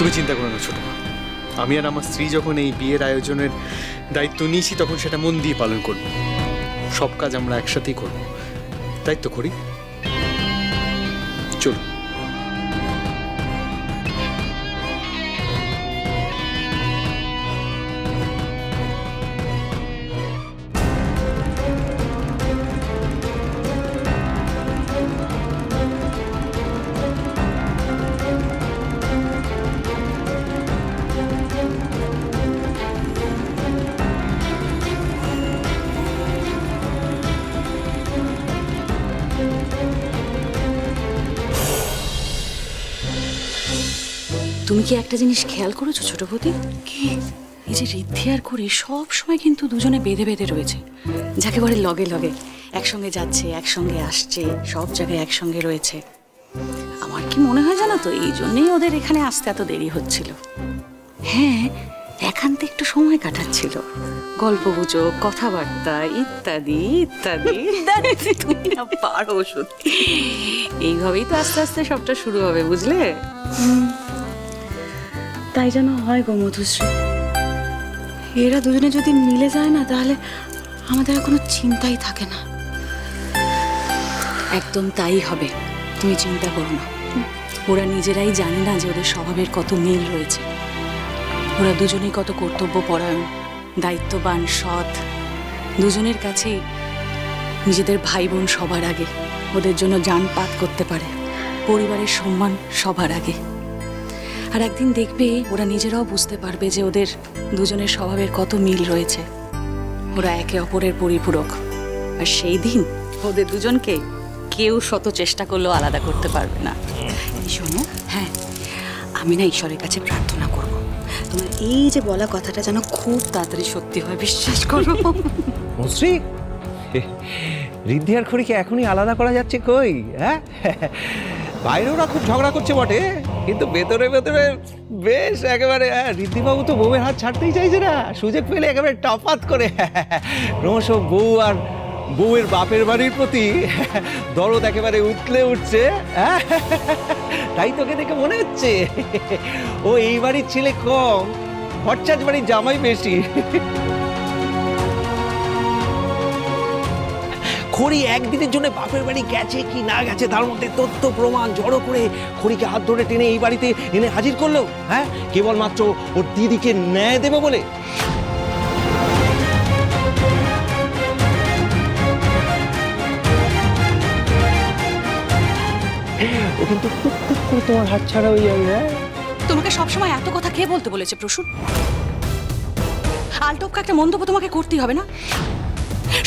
তুমি চিন্তা করো না ছোট মা, আমি আর আমার স্ত্রী যখন এই বিয়ের আয়োজনের দায়িত্ব নিয়েছি তখন সেটা মন দিয়ে পালন করব। সব কাজ আমরা একসাথেই করব, তাই তো করি। চলো। তুমি কি একটা জিনিস খেয়াল করেছো ছোট বৌদি? কি? এই যে ঋদ্ধি আর করি সব সময় কিন্তু দুজনে বেঁধে বেঁধে রয়েছে, যাকে বলে লগে লগে একসঙ্গে যাচ্ছে, একসঙ্গে আসছে, সব জায়গায় একসঙ্গে রয়েছে। আমার কি মনে হয় জানো তো, এই জন্যই ওদের এখানে আসতে এত দেরি হচ্ছিল। হ্যাঁ, একান্তে একটু সময় কাটাচ্ছিল, গল্প গুজব, কথাবার্তা ইত্যাদি ইত্যাদি। তুমি না পারো সত্যি। এইভাবেই তো আস্তে আস্তে সবটা শুরু হবে, বুঝলে? তাই যেন হয় গো মধুশ্রী। এরা দুজনে যদি মিলে যায় না, তাহলে আমাদের আর কোনো চিন্তাই থাকে না। একদম তাই হবে, তুমি চিন্তা করো না। ওরা নিজেরাই জানে না যে ওদের স্বভাবের কত মিল রয়েছে। ওরা দুজনেই কত কর্তব্যপরায়ণ, দায়িত্ববান, সৎ। দুজনের কাছেই নিজেদের ভাই বোন সবার আগে, ওদের জন্য জান পাত করতে পারে, পরিবারের সম্মান সবার আগে। আর একদিন দেখবে ওরা নিজেরাও বুঝতে পারবে যে ওদের দুজনের স্বভাবের কত মিল রয়েছে। ওরা একে অপরের পরিপূরক। আর সেই দিন ওদের দুজনকে কেউ শত চেষ্টা করলেও আলাদা করতে পারবে না। শোনো, হ্যাঁ, আমি না ঈশ্বরের কাছে প্রার্থনা করব তোমার এই যে বলা কথাটা যেন খুব তাড়াতাড়ি সত্যি হয়, বিশ্বাস করো। মশ্রী, ঋদ্ধি আর খড়িকে এখনই আলাদা করা যাচ্ছে কই? হ্যাঁ, বাইরে ওরা খুব ঝগড়া করছে বটে, কিন্তু ভেতরে ভেতরে বেশ একেবারে। ঋদ্ধিবাবু তো বউয়ের হাত ছাড়তেই চাইছে না, সুযোগ পেলে একেবারে টপাত করে ক্রমশ বউ আর বউয়ের বাপের বাড়ির প্রতি দরদ একেবারে উতলে উঠছে। তাই তোকে দেখে মনে হচ্ছে ও এই বাড়ির ছেলে কম, ভট্টাচ বাড়ির জামাই বেশি। খড়ি একদিনের জন্য বাপের বাড়ি গেছে কি না গেছে তার মধ্যে তথ্য প্রমাণ জড়ো করে খড়িকে হাত ধরে টেনে এই বাড়িতে এনে হাজির করলো। হ্যাঁ, কেবলমাত্র ওর দিদিকে ন্যায় দেবে বলে। ও কিন্তু টুক টুক করে তোমার হাত ছাড়া হয়ে যাবে। হ্যাঁ, তোমাকে সবসময় এত কথা কে বলতে বলেছে প্রসূন? আলটপকা একটা মন্তব্য তোমাকে করতেই হবে না।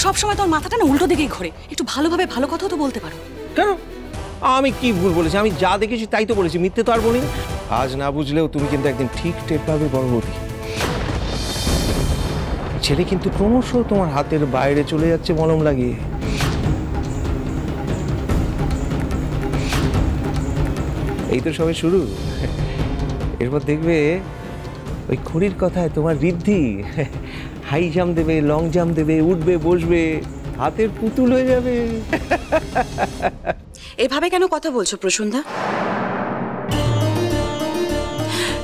সবসময় তোর মাথাটা না উল্টো দিকেই ঘোরে। একটু ভালোভাবে ভালো কথাও তো বলতে পারো। কেন? আমি কি ভুল বলেছি? আমি যা দেখেছি তাই তো বলেছি, মিথ্যে তো আর বলি না। আজ না বুঝলেও তুমি কিন্তু একদিন ঠিক টের পাবে গর্ভবতী। ছেলে কিন্তু ক্রমশ তোমার হাতের বাইরে চলে যাচ্ছে মলম লাগিয়ে। এই তো সবে শুরু, এরপর দেখবে ওই খড়ির কথায় তোমার ঋদ্ধি হাই জাম্প দেবে, লং জাম্প দেবে, উঠবে বসবে, হাতের পুতুল হয়ে যাবে। এভাবে কেন কথা বলছো প্রসুন্দা?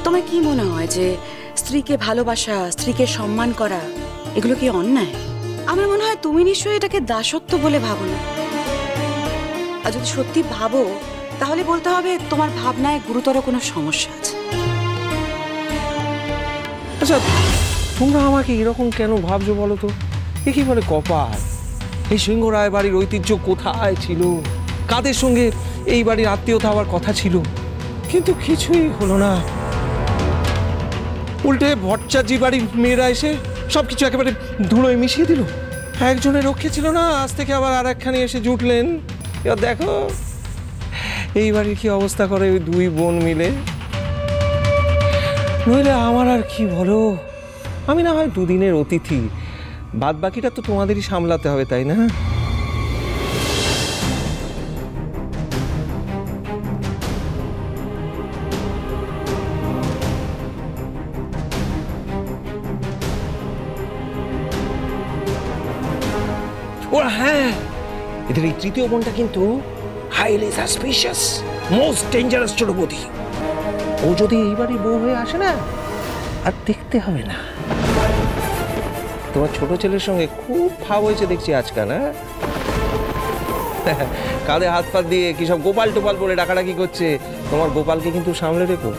তোমার কি মনে হয় যে স্ত্রীকে ভালোবাসা, স্ত্রীকে সম্মান করা এগুলো কি অন্যায়? আমার মনে হয় তুমি নিশ্চয়ই এটাকে দাসত্ব বলে ভাবো না। আর যদি সত্যি ভাবো তাহলে বলতে হবে তোমার ভাবনায় গুরুতর কোনো সমস্যা আছে। আচ্ছা, তোমরা আমাকে এরকম কেন ভাবছো বলো তো? এ কি বলে কপাল? এই সিংহ রায় বাড়ির ঐতিহ্য কোথায় ছিল? কাদের সঙ্গে এই বাড়ির আত্মীয়তা হওয়ার কথা ছিল? কিন্তু কিছুই হলো না। উল্টে ভট্টাচার্যি বাড়ির মেয়েরা এসে সবকিছু একেবারে ধুলোয় মিশিয়ে দিল। একজনের রক্ষে ছিল না, আজ থেকে আবার আর একখানি এসে জুটলেন। এবার দেখো এই বাড়ির কি অবস্থা করে ওই দুই বোন মিলে। নইলে আমার আর কি বলো, আমি না হয় দুদিনের অতিথি, বাদ বাকিটা তো তোমাদেরই সামলাতে হবে, তাই না? ওরা হ্যাঁ, এদের এই তৃতীয় বোনটা কিন্তু হাইলি সাসপিশিয়াস, মোস্ট ডেঞ্জারাস ছোট বৌদি। ও যদি এইবারই বউ হয়ে আসে না, আর দেখতে হবে না। তোমার ছোট ছেলের সঙ্গে খুব ভাব হয়েছে দেখছি আজকাল। হ্যাঁ, কাঁধে হাত পাত দিয়ে কি সব গোপাল টোপাল বলে ডাকাডাকি করছে। তোমার গোপালকে কিন্তু সামলে রেখো,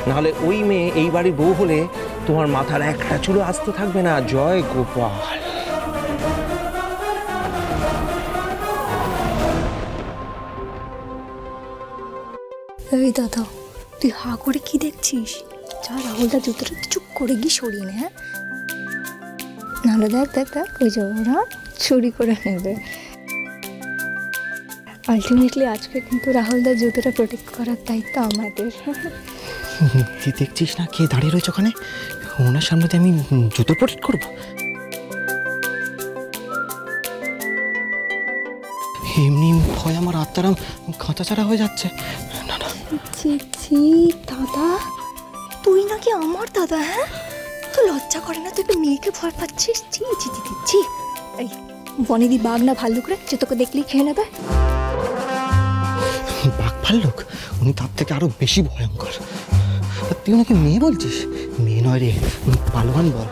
নাহলে ওই মেয়ে এই বাড়ির বউ হলে তোমার মাথার একটা চুলো আস্ত থাকবে না। জয় গোপাল। এই দাদা, তুই হা করে কি দেখছিস? যা রাহুলদা জুতোটা চুপ করে গিয়ে সরিয়ে নে। হ্যাঁ, নাহলে দেখ দেখ দেখ ওই যে ওরা চুরি করে নেবে। আলটিমেটলি আজকে কিন্তু রাহুলদা জুতোটা প্রোটেক্ট করার দায়িত্ব আমাদের। তুই দেখছিস না কে দাঁড়িয়ে রয়েছে ওখানে? ওনার সামনে আমি জুতো প্রোটেক্ট করবো? এমনি ভয় আমার আত্মারাম খাঁচাছাড়া হয়ে যাচ্ছে। না না, ছি ছি দাদা, তুই নাকি আমার দাদা? হ্যাঁ, তো লজ্জা করে না? তুই একটা মেয়েকে ভয় পাচ্ছিস? ছি ছি ছি ছি। এই বনেদি বাঘ না ভাল্লুক রে, যে তোকে দেখলেই খেয়ে নেবে? বাঘ ভাল্লুক? উনি তার থেকে আরো বেশি ভয়ঙ্কর। তুই ওনাকে মেয়ে বলছিস? মেয়ে নয় রে, উনি পালোয়ান বল।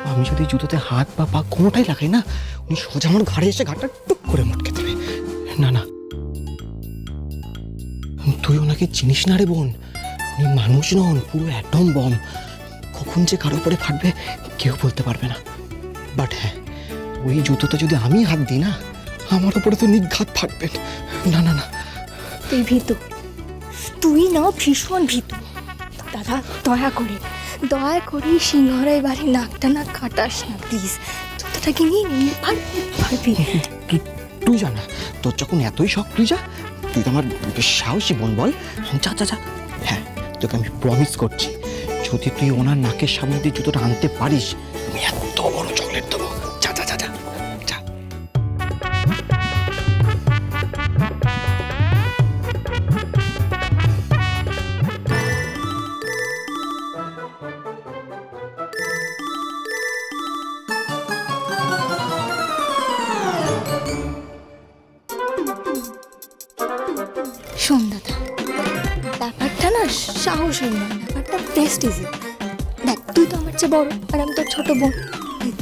আমি যদি জুতোতে হাত বা পা কোনোটাই লাগাই না, উনি সোজা আমার ঘাড়ে এসে ঘাটটা টুক করে মটকে দেবে। না না, তুই ওনাকে চিনিস না রে বোন। উনি মানুষ নন, পুরো অ্যাটম বম। কখন যে কারো উপরে ফাটবে কেউ বলতে পারবে না। বাট হ্যাঁ, ওই জুতোতে যদি আমি হাত দিই না, আমার উপরে তো নিঘাত ফাটবেন। না না না, তুই ভীতু, তুই না ভীষণ ভীতু। দাদা দয়া করে সিংহরাই বাড়ি নাকটা না কাটাস না প্লিজ। জুতোটাকে নিয়ে পারবি। তুই জানা, তোর যখন এতই শখ তুই যা। তুই তো আমার সাহসী বোন, বল। যা যা যা। হ্যাঁ, তোকে আমি প্রমিস করছি, যদি তুই ওনার নাকের সামনে দিয়ে জুতোটা আনতে পারিস, আমি এত বড় চকলেট দেবো। যা যা যা যা যা। শোন দাদা, ব্যাপারটা না সাহসের নয়, ব্যাপারটা প্রেস্টিজের। দেখ, তুই তো আমার চেয়ে বড় আর আমি তোর ছোট বোন।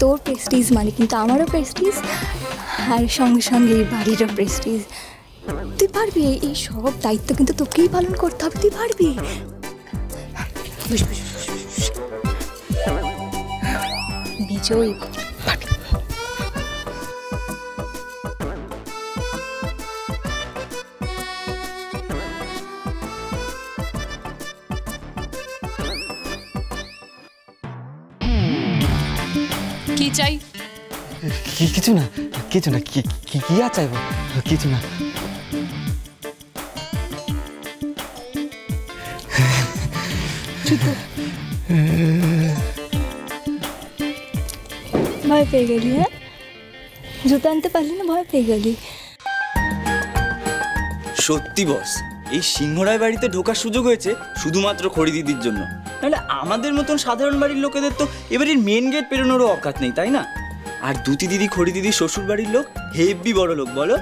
তোর প্রেস্টিজ মানে কিন্তু আমারও প্রেস্টিজ, আর সঙ্গে সঙ্গে এই বাড়িরও প্রেস্টিজ। তুই পারবি, এই সব দায়িত্ব কিন্তু তোকেই পালন করতে হবে। তুই পারবি। নিজেই পারবি। কি চাই? কিছু না, কিছু না। কি আর চাইবো? কিছু না। ভয় পেয়ে গেলি? হ্যাঁ, জুতো আনতে পারলি না, ভয় পেয়ে গেলি? সত্যি বস, এই সিংহরায় বাড়িতে ঢোকার সুযোগ হয়েছে শুধুমাত্র খড়ি দিদির জন্য। নাহলে আমাদের মতন সাধারণ বাড়ির লোকেদের তো এবারের মেন গেট পেরোনোরও অকাত নেই, তাই না? আর দুটি দিদি খড়ি দিদি শ্বশুর বাড়ির লোক হেভি বড় লোক, বলো।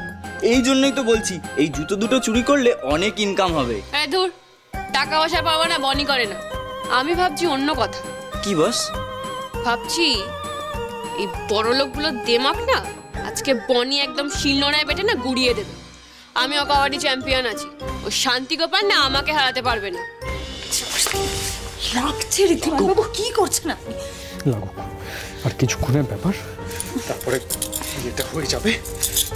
এই জন্যই তো বলছি, এই জুতো দুটো চুরি করলে অনেক ইনকাম হবে। ধুর, টাকা পয়সা পাবো না বনি করে না। আমি ভাবছি অন্য কথা। কি বস? ভাবছি এই বড় লোকগুলো দেমাক না, আজকে বনি একদম শিলনোড়ায় বেটে না গুড়িয়ে দেবে। আমিও কাবাডি চ্যাম্পিয়ন আছি, ও শান্তি গোপাল না আমাকে হারাতে পারবে না। লাগছে ঋদ্ধিমান বাবু, কি করছেন আপনি? লাগুক, আর কিছুক্ষণের ব্যাপার, তারপরে বিয়েটা হয়ে যাবে।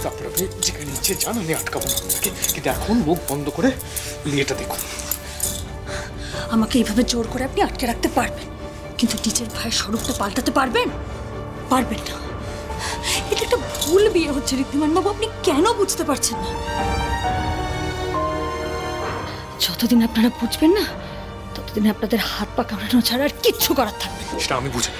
তারপরে আপনি যেখানে নিচে যান, আমি আটকাবো না আপনাকে। কিন্তু এখন মুখ বন্ধ করে বিয়েটা দেখুন। আমাকে এইভাবে জোর করে আপনি আটকে রাখতে পারবেন, কিন্তু নিজের ভাইয়ের স্বরূপটা পাল্টাতে পারবেন? পারবেন না। এটা একটা ভুল বিয়ে হচ্ছে ঋদ্ধিমান বাবু, আপনি কেন বুঝতে পারছেন না? যতদিন আপনারা বুঝবেন না, ততদিন আপনাদের হাত পা কামড়ানো ছাড়া আর কিচ্ছু করার থাকবে না। সেটা আমি বুঝি।